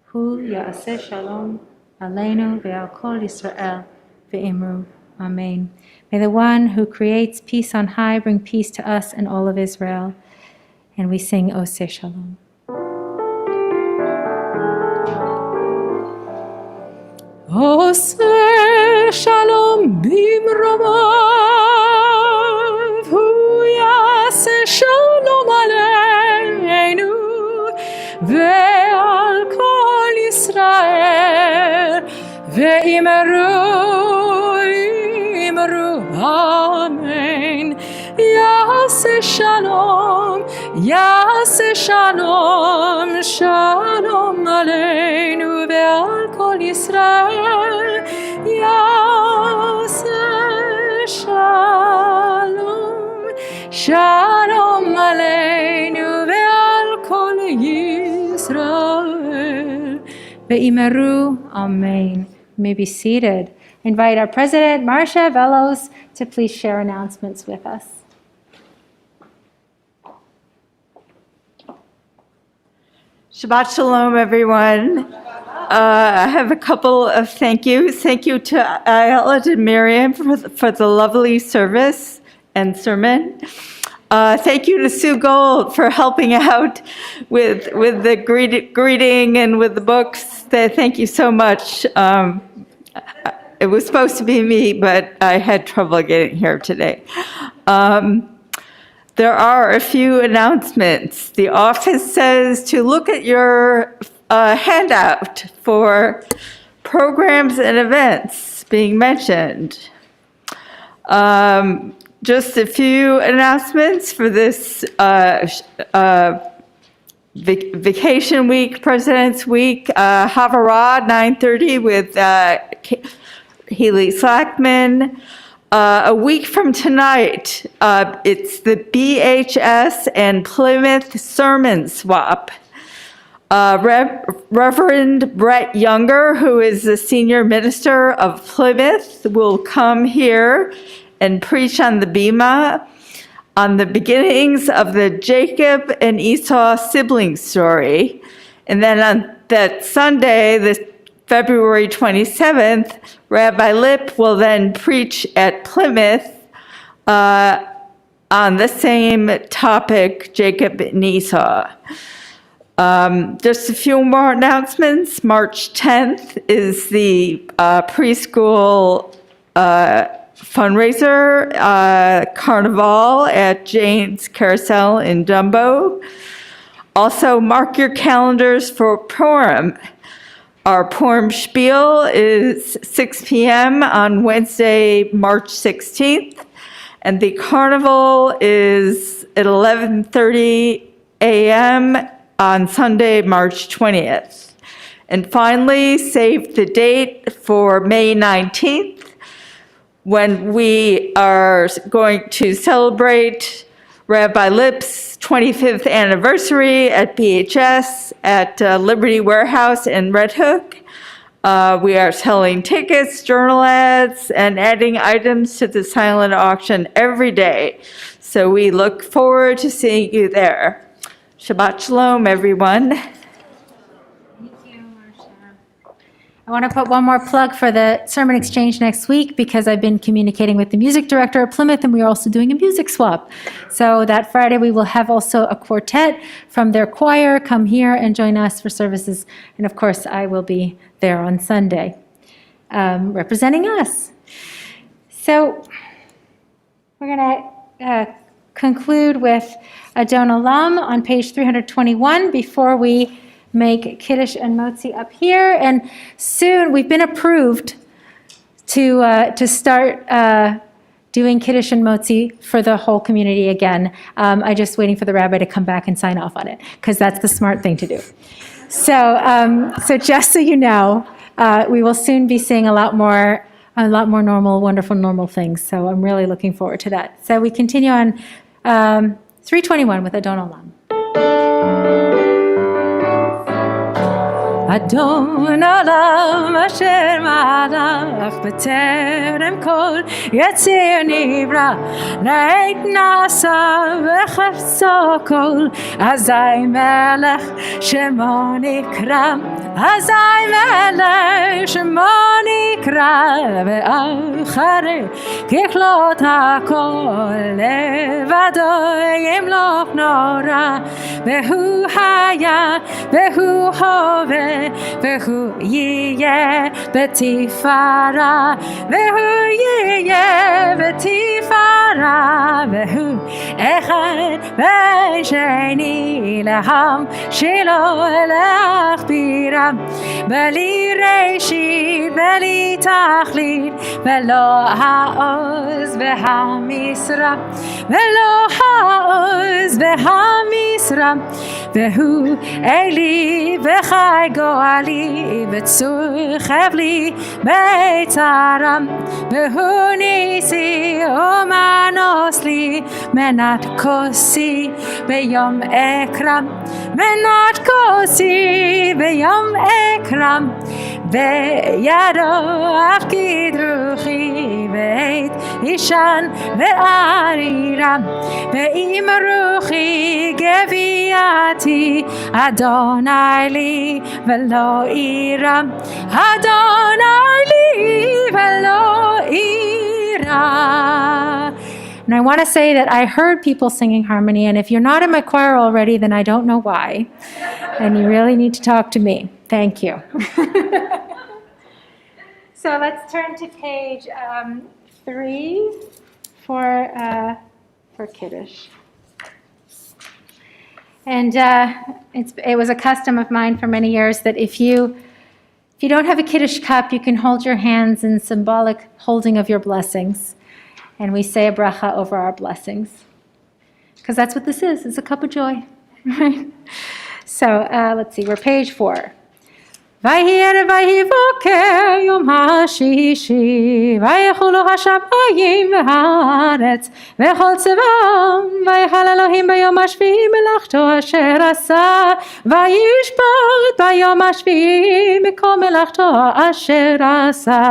hu ya'aseh shalom aleinu ve'al kol Yisrael ve'imru amen. May the one who creates peace on high bring peace to us and all of Israel. And we sing Oseh shalom. Oseh shalom b'mromav hu ya'aseh shalom aleinu ve'al kol Yisrael ve'imru amen. Ya'aseh shalom, ya'aseh shalom, shalom aleinu ve'al kol Yisrael. Ya'aseh shalom, shalom aleinu ve'al kol Yisrael. Ve'imeru, amen. You may be seated. I invite our president, Marcia Velos, to please share announcements with us. Shabbat Shalom, everyone. I have a couple of thank yous. Thank you to Ayala and Miriam for the lovely service and sermon. Thank you to Sue Gold for helping out with the greeting and with the books. Thank you so much. It was supposed to be me, but I had trouble getting here today. There are a few announcements. The office says to look at your handout for programs and events being mentioned. Just a few announcements for this vacation week, President's Week, Havarah, 9:30 with Healy Slackman. A week from tonight, it's the BHS and Plymouth Sermon Swap. Reverend Brett Younger, who is the senior minister of Plymouth, will come here and preach on the Bema on the beginnings of the Jacob and Esau sibling story. And then on that Sunday, February 27th, Rabbi Lipp will then preach at Plymouth on the same topic, Jacob and Esau. Just a few more announcements. March 10th is the preschool fundraiser carnival at Jane's Carousel in Dumbo. Also, mark your calendars for Purim. Our Purim Spiel is 6 p.m. on Wednesday, March 16th, and the carnival is at 11:30 a.m. on Sunday, March 20th. And finally, save the date for May 19th, when we are going to celebrate Rabbi Lipp's 25th anniversary at BHS at Liberty Warehouse in Red Hook. We are selling tickets, journal ads, and adding items to the silent auction every day. So we look forward to seeing you there. Shabbat Shalom, everyone. I want to put one more plug for the Sermon Exchange next week because I've been communicating with the music director at Plymouth and we are also doing a music swap. So that Friday we will have also a quartet from their choir come here and join us for services. And of course I will be there on Sunday representing us. So we're going to conclude with Adon Olam on page 321 before we make Kiddush and Motzi up here, and soon we've been approved to start doing Kiddush and Motzi for the whole community again. I'm just waiting for the rabbi to come back and sign off on it, because that's the smart thing to do. So just so you know, we will soon be seeing a lot more normal, wonderful, normal things. So I'm really looking forward to that. So we continue on 321 with Adon Olam. Adon Olam asher malach b'terem kol yetzir nivra leit nasa v'chafso kol azai melech shemo nikra azai melech shemo nikra ve'achare kichlot hakol levado yimloch nora ve'hu haya ve'hu hove Vehu yeh betifara, vehu yeh betifara, vehu echad ve'sheni leham shelo lachbira, beli reshit beli tachlit, velo ha'oz ve'hamisra, velo ha'oz ve'hamisra, vehu eli ve'chai goali v'tzur chevli b'tzaram, vehu nisi oma מנוס לי מנת כוסי ביום אקרם, מנת כוסי ביום אקרם, בידו אפקיד רוחי בית אישן וארירם, ואם רוחי גביעתי אדוני לי ולא אירם, אדוני לי ולא אירם. And I want to say that I heard people singing harmony, and if you're not in my choir already, then I don't know why. And you really need to talk to me. Thank you. So let's turn to page 3 for Kiddush. And it was a custom of mine for many years that if you don't have a Kiddush cup, you can hold your hands in symbolic holding of your blessings. And we say a bracha over our blessings. Because that's what this is. It's a cup of joy. Right? So let's see. We're page 4. ויהי ערב ויהי בוקר יום השישי, ויחולו השמיים והארץ וכל צבאם, ויחל אלוהים ביום השביעי מלאכתו אשר עשה, וישפוט ביום השביעי מכל מלאכתו אשר עשה,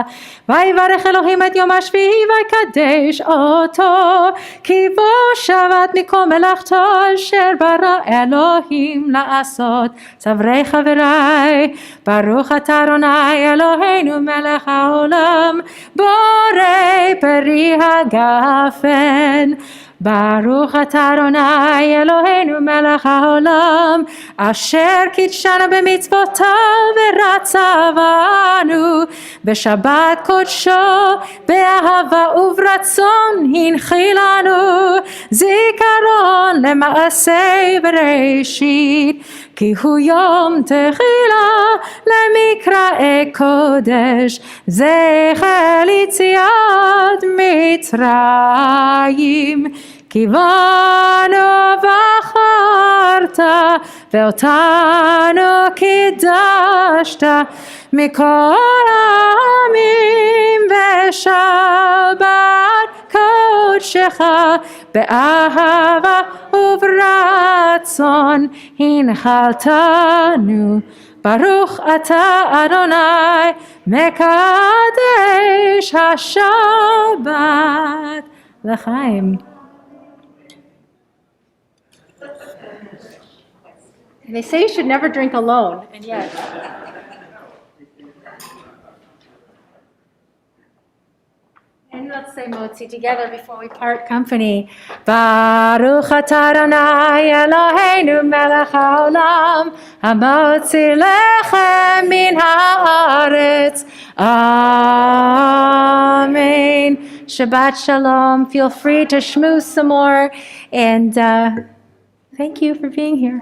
ויברך אלוהים את יום השביעי ויקדש אותו, כי בו שבת מכל מלאכתו אשר ברא אלוהים לעשות. סברי חבריי, ברוך אתה אדוני אלוהינו מלך העולם, בורא פרי הגפן. ברוך אתה אדוני אלוהינו מלך העולם, אשר קידשנו במצוותיו ורצה בנו בשבת קודשו, באהבה וברצון הנחיל לנו, זיכרון למעשה בראשית, כי הוא יום תחילה למקראי קודש, זכר ליציאת מצרים. כי בנו בחרת ואותנו קידשת מכל העמים, בשבת קודשך באהבה וברצון הנחלתנו. ברוך אתה אדוני מקדש השבת. לחיים. They say you should never drink alone, and yet. And let's say Motzi together before we part company. Baruch atah Adonai Eloheinu melech haolam, hamotzi lechem min haaretz. Amen. Shabbat shalom. Feel free to schmooze some more, and thank you for being here.